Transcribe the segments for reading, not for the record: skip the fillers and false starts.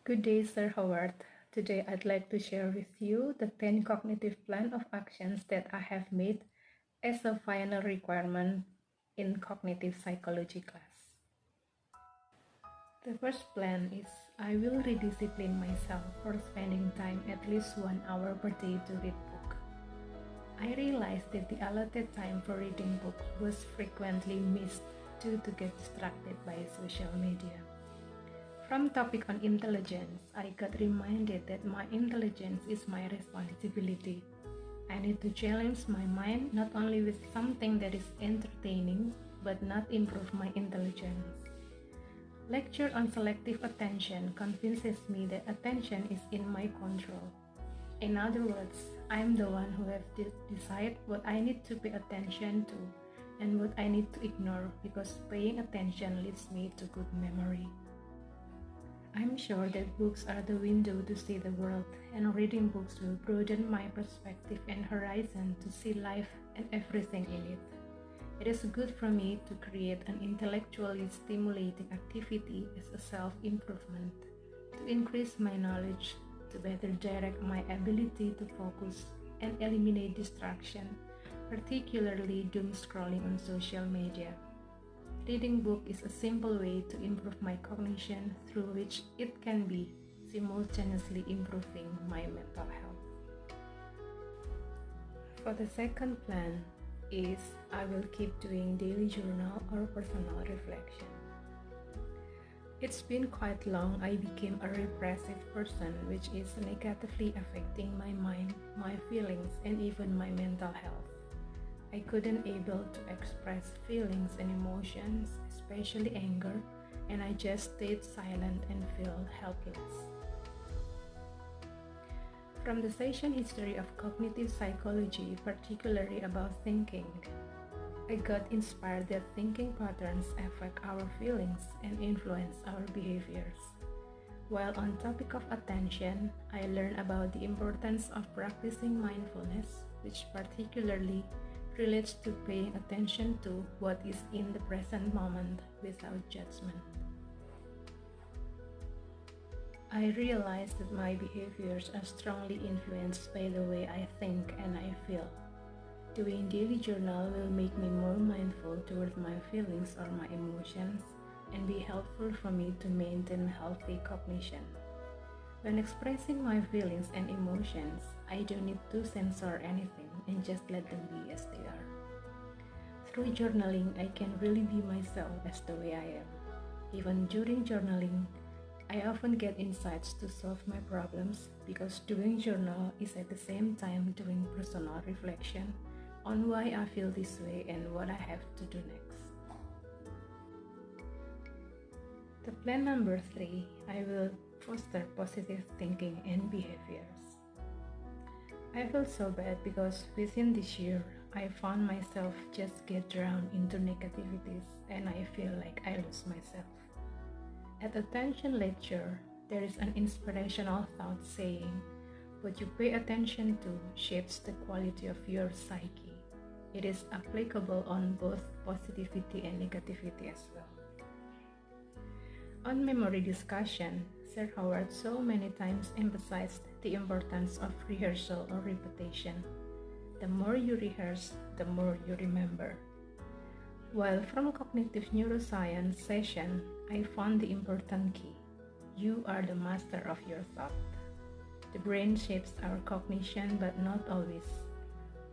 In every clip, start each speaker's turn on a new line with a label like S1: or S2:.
S1: Good day, Sir Howard. Today I'd like to share with you the 10 cognitive plan of actions that I have made as a final requirement in cognitive psychology class. The first plan is I will rediscipline myself for spending time at least 1 hour per day to read book. I realized that the allotted time for reading books was frequently missed due to get distracted by social media. From topic on intelligence, I got reminded that my intelligence is my responsibility. I need to challenge my mind not only with something that is entertaining, but not improve my intelligence. Lecture on selective attention convinces me that attention is in my control. In other words, I am the one who have to decide what I need to pay attention to and what I need to ignore because paying attention leads me to good memory. I'm sure that books are the window to see the world, and reading books will broaden my perspective and horizon to see life and everything in it. It is good for me to create an intellectually stimulating activity as a self-improvement, to increase my knowledge, to better direct my ability to focus and eliminate distraction, particularly doom scrolling on social media. Reading book is a simple way to improve my cognition through which it can be simultaneously improving my mental health. For the second plan is I will keep doing daily journal or personal reflection. It's been quite long I became a repressive person, which is negatively affecting my mind, my feelings, and even my mental health. I couldn't able to express feelings and emotions, especially anger, and I just stayed silent and felt helpless. From the session history of cognitive psychology, particularly about thinking, I got inspired that thinking patterns affect our feelings and influence our behaviors. While on topic of attention, I learned about the importance of practicing mindfulness, which particularly relates to paying attention to what is in the present moment without judgment. I realized that my behaviors are strongly influenced by the way I think and I feel. Doing daily journal will make me more mindful towards my feelings or my emotions and be helpful for me to maintain healthy cognition. When expressing my feelings and emotions, I don't need to censor anything and just let them be as they are. Through journaling, I can really be myself as the way I am. Even during journaling, I often get insights to solve my problems because doing journal is at the same time doing personal reflection on why I feel this way and what I have to do next. The plan number 3, I will foster positive thinking and behaviors. I feel so bad because within this year, I found myself just get drowned into negativities and I feel like I lose myself. At attention lecture, there is an inspirational thought saying, what you pay attention to shapes the quality of your psyche. It is applicable on both positivity and negativity as well. On memory discussion, Sir Howard so many times emphasized the importance of rehearsal or repetition. The more you rehearse, the more you remember. While from cognitive neuroscience session, I found the important key. You are the master of your thought. The brain shapes our cognition, but not always.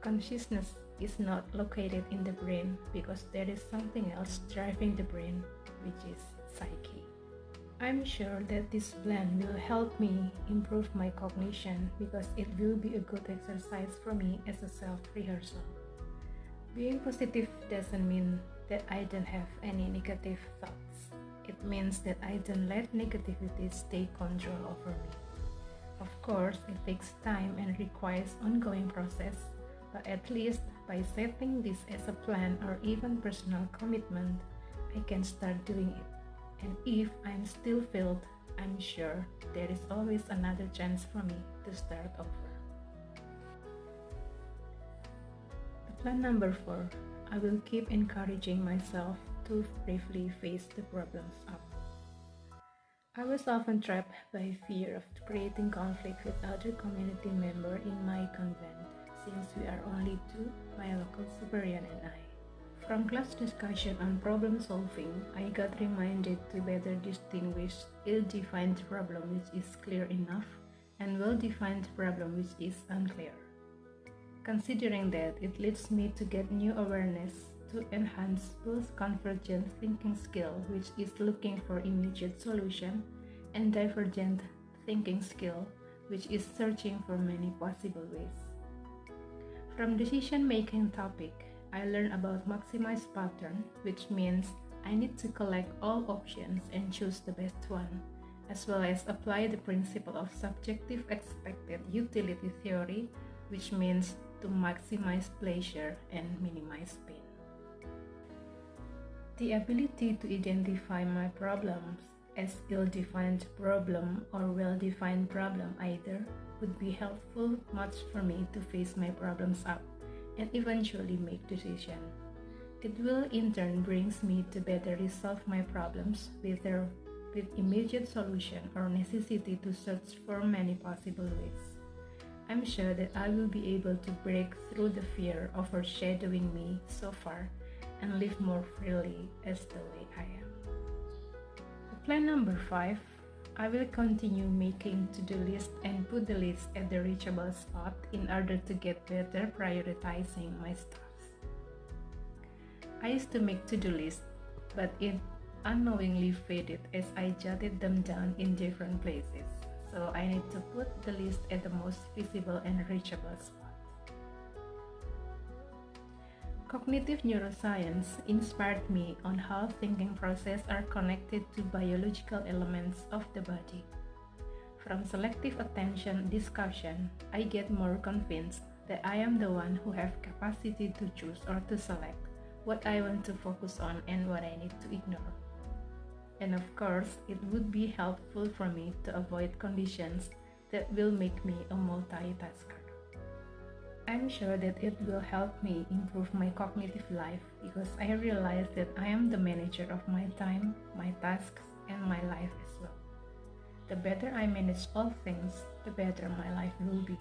S1: Consciousness is not located in the brain because there is something else driving the brain, which is psyche. I'm sure that this plan will help me improve my cognition because it will be a good exercise for me as a self-rehearsal. Being positive doesn't mean that I don't have any negative thoughts. It means that I don't let negativity take control over me. Of course, it takes time and requires ongoing process, but at least by setting this as a plan or even personal commitment, I can start doing it. And if I'm still failed, I'm sure there is always another chance for me to start over. The plan number 4, I will keep encouraging myself to bravely face the problems up. I was often trapped by fear of creating conflict with other community members in my convent, since we are only two, my local superior and I. From class discussion on problem solving, I got reminded to better distinguish ill-defined problem which is clear enough and well-defined problem which is unclear. Considering that, it leads me to get new awareness to enhance both convergent thinking skill, which is looking for immediate solution, and divergent thinking skill, which is searching for many possible ways. From decision-making topic, I learned about maximize pattern, which means I need to collect all options and choose the best one, as well as apply the principle of subjective expected utility theory, which means to maximize pleasure and minimize pain. The ability to identify my problems as ill-defined problem or well-defined problem either would be helpful much for me to face my problems up and eventually make decisions. It will in turn brings me to better resolve my problems whether with immediate solution or necessity to search for many possible ways. I'm sure that I will be able to break through the fear overshadowing me so far and live more freely as the way I am. Plan number 5, I will continue making to-do list and put the list at the reachable spot in order to get better prioritizing my stuff. I used to make to-do lists, but it unknowingly faded as I jotted them down in different places. So I need to put the list at the most visible and reachable spot. Cognitive neuroscience inspired me on how thinking processes are connected to biological elements of the body. From selective attention discussion, I get more convinced that I am the one who have capacity to choose or to select what I want to focus on and what I need to ignore. And of course, it would be helpful for me to avoid conditions that will make me a multitasker. I'm sure that it will help me improve my cognitive life because I realize that I am the manager of my time, my tasks, and my life as well. The better I manage all things, the better my life will be.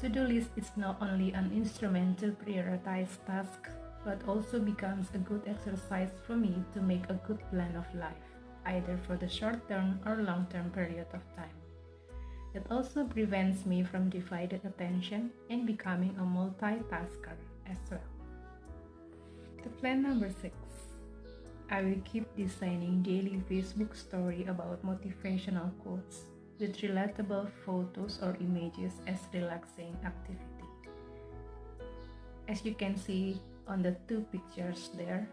S1: To-do list is not only an instrument to prioritize tasks, but also becomes a good exercise for me to make a good plan of life, either for the short-term or long-term period of time. It also prevents me from divided attention and becoming a multitasker as well. The plan number 6. I will keep designing daily Facebook story about motivational quotes with relatable photos or images as relaxing activity. As you can see on the 2 pictures there,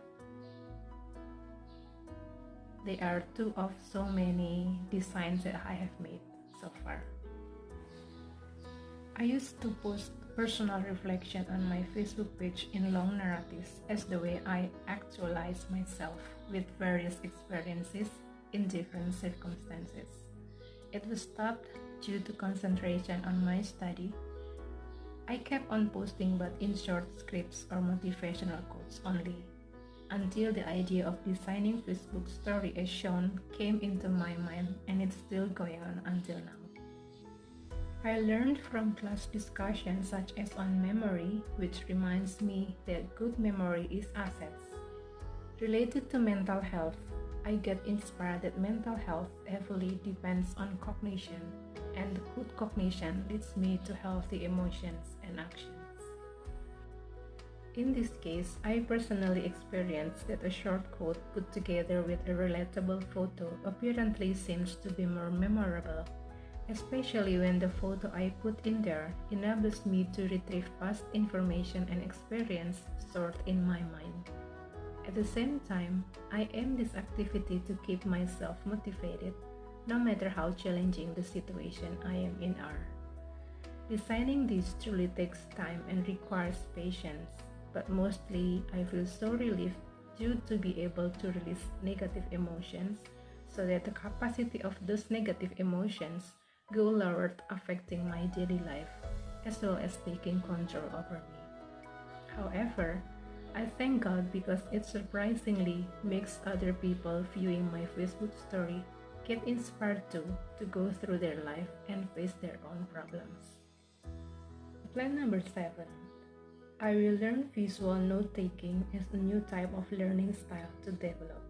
S1: they are 2 of so many designs that I have made so far. I used to post personal reflection on my Facebook page in long narratives as the way I actualize myself with various experiences in different circumstances. It was stopped due to concentration on my study. I kept on posting but in short scripts or motivational quotes only, until the idea of designing Facebook story as shown came into my mind, and it's still going on until now. I learned from class discussions such as on memory, which reminds me that good memory is assets. Related to mental health, I get inspired that mental health heavily depends on cognition, and good cognition leads me to healthy emotions and actions. In this case, I personally experienced that a short quote put together with a relatable photo apparently seems to be more memorable, especially when the photo I put in there enables me to retrieve past information and experience stored in my mind. At the same time, I aim this activity to keep myself motivated, no matter how challenging the situation I am in are. Designing this truly takes time and requires patience, but mostly I feel so relieved due to be able to release negative emotions so that the capacity of those negative emotions go lowered, affecting my daily life as well as taking control over me. However, I thank God because it surprisingly makes other people viewing my Facebook story get inspired to go through their life and face their own problems. Plan number 7. I will learn visual note-taking as a new type of learning style to develop.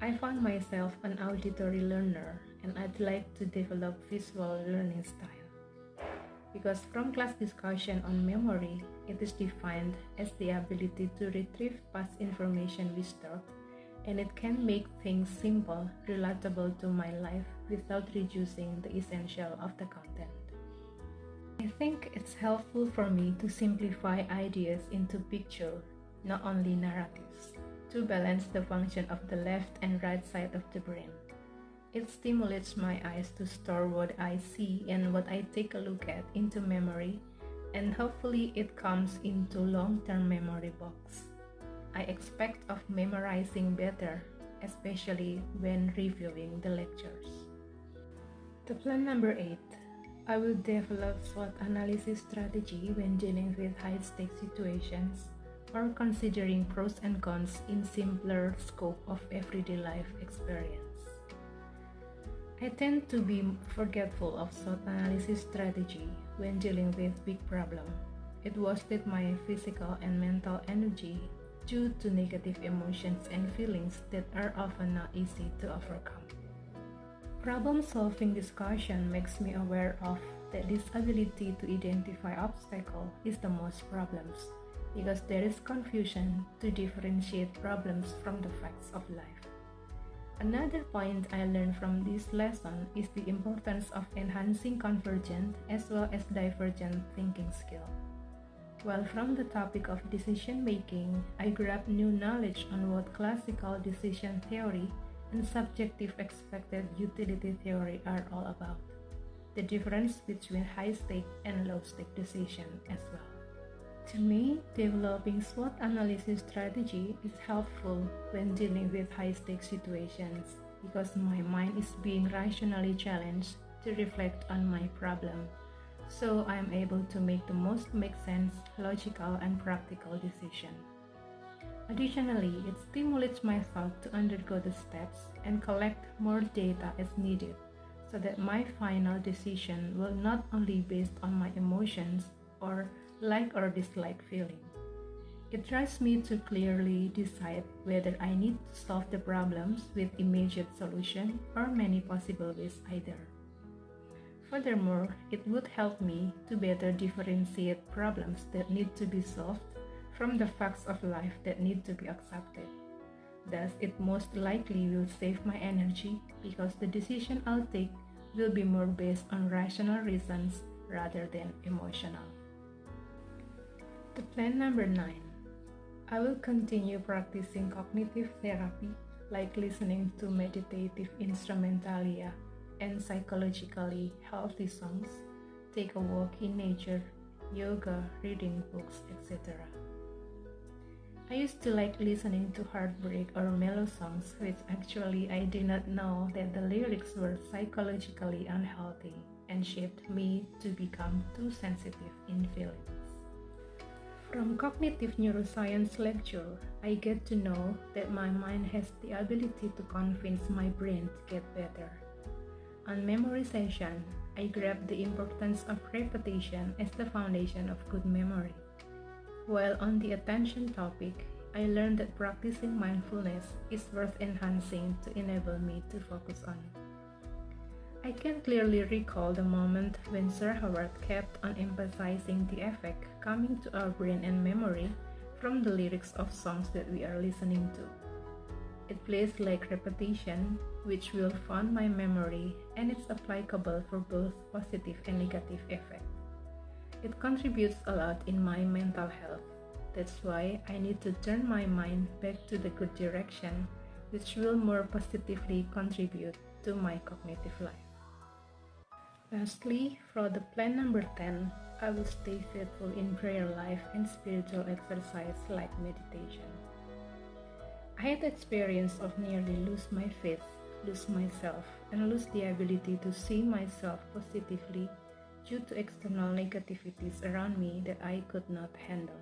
S1: I found myself an auditory learner and I'd like to develop visual learning style. Because from class discussion on memory, it is defined as the ability to retrieve past information we stored, and it can make things simple, relatable to my life without reducing the essential of the content. I think it's helpful for me to simplify ideas into picture, not only narratives, to balance the function of the left and right side of the brain. It stimulates my eyes to store what I see and what I take a look at into memory, and hopefully it comes into long-term memory box. I expect of memorizing better, especially when reviewing the lectures. The plan number 8. I will develop SWOT analysis strategy when dealing with high-stakes situations or considering pros and cons in simpler scope of everyday life experience. I tend to be forgetful of SWOT analysis strategy when dealing with big problem. It wasted my physical and mental energy due to negative emotions and feelings that are often not easy to overcome. Problem-solving discussion makes me aware of that this ability to identify obstacles is the most problems, because there is confusion to differentiate problems from the facts of life. Another point I learned from this lesson is the importance of enhancing convergent as well as divergent thinking skill. While from the topic of decision making, I grabbed new knowledge on what classical decision theory and subjective expected utility theory are all about. The difference between high-stake and low-stake decision as well. To me, developing SWOT analysis strategy is helpful when dealing with high-stake situations because my mind is being rationally challenged to reflect on my problem, so I am able to make the most make sense, logical, and practical decision. Additionally, it stimulates my thought to undergo the steps and collect more data as needed, so that my final decision will not only be based on my emotions or like or dislike feeling. It drives me to clearly decide whether I need to solve the problems with immediate solution or many possible ways either. Furthermore, it would help me to better differentiate problems that need to be solved from the facts of life that need to be accepted. Thus, it most likely will save my energy because the decision I'll take will be more based on rational reasons rather than emotional. The plan number 9. I will continue practicing cognitive therapy like listening to meditative instrumentalia and psychologically healthy songs, take a walk in nature, yoga, reading books, etc. I used to like listening to heartbreak or mellow songs, which actually I did not know that the lyrics were psychologically unhealthy and shaped me to become too sensitive in feelings. From cognitive neuroscience lecture, I get to know that my mind has the ability to convince my brain to get better. On memorization, I grabbed the importance of repetition as the foundation of good memory. While on the attention topic, I learned that practicing mindfulness is worth enhancing to enable me to focus on. I can clearly recall the moment when Sir Howard kept on emphasizing the effect coming to our brain and memory from the lyrics of songs that we are listening to. It plays like repetition, which will fund my memory, and it's applicable for both positive and negative effect. It contributes a lot in my mental health. That's why I need to turn my mind back to the good direction, which will more positively contribute to my cognitive life. Lastly, for the plan number 10, I will stay faithful in prayer life and spiritual exercise like meditation. I had the experience of nearly lose my faith, lose myself, and lose the ability to see myself positively due to external negativities around me that I could not handle.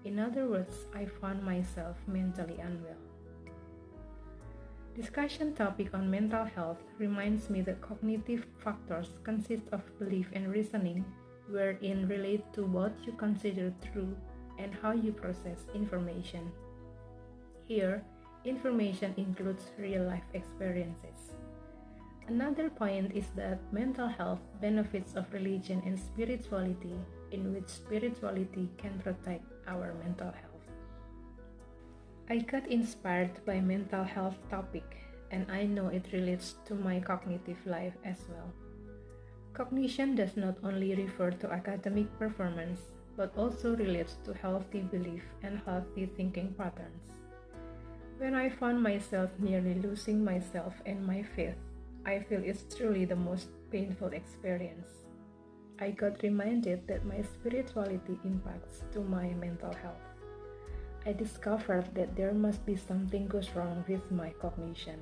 S1: In other words, I found myself mentally unwell. Discussion topic on mental health reminds me that cognitive factors consist of belief and reasoning, wherein relate to what you consider true and how you process information. Here, information includes real-life experiences. Another point is that mental health benefits of religion and spirituality, in which spirituality can protect our mental health. I got inspired by mental health topic, and I know it relates to my cognitive life as well. Cognition does not only refer to academic performance, but also relates to healthy belief and healthy thinking patterns. When I found myself nearly losing myself and my faith, I feel it's truly the most painful experience. I got reminded that my spirituality impacts to my mental health. I discovered that there must be something goes wrong with my cognition.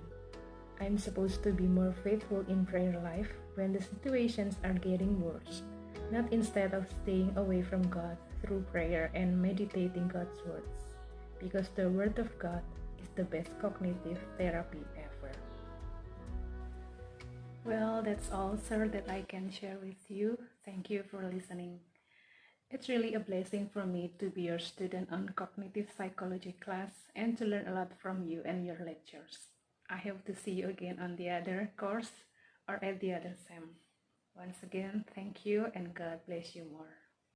S1: I'm supposed to be more faithful in prayer life when the situations are getting worse, not instead of staying away from God through prayer and meditating God's words, because the Word of God is the best cognitive therapy ever. Well, that's all, sir, that I can share with you. Thank you for listening. It's really a blessing for me to be your student on cognitive psychology class and to learn a lot from you and your lectures. I hope to see you again on the other course or at the other SEM. Once again, thank you and God bless you more.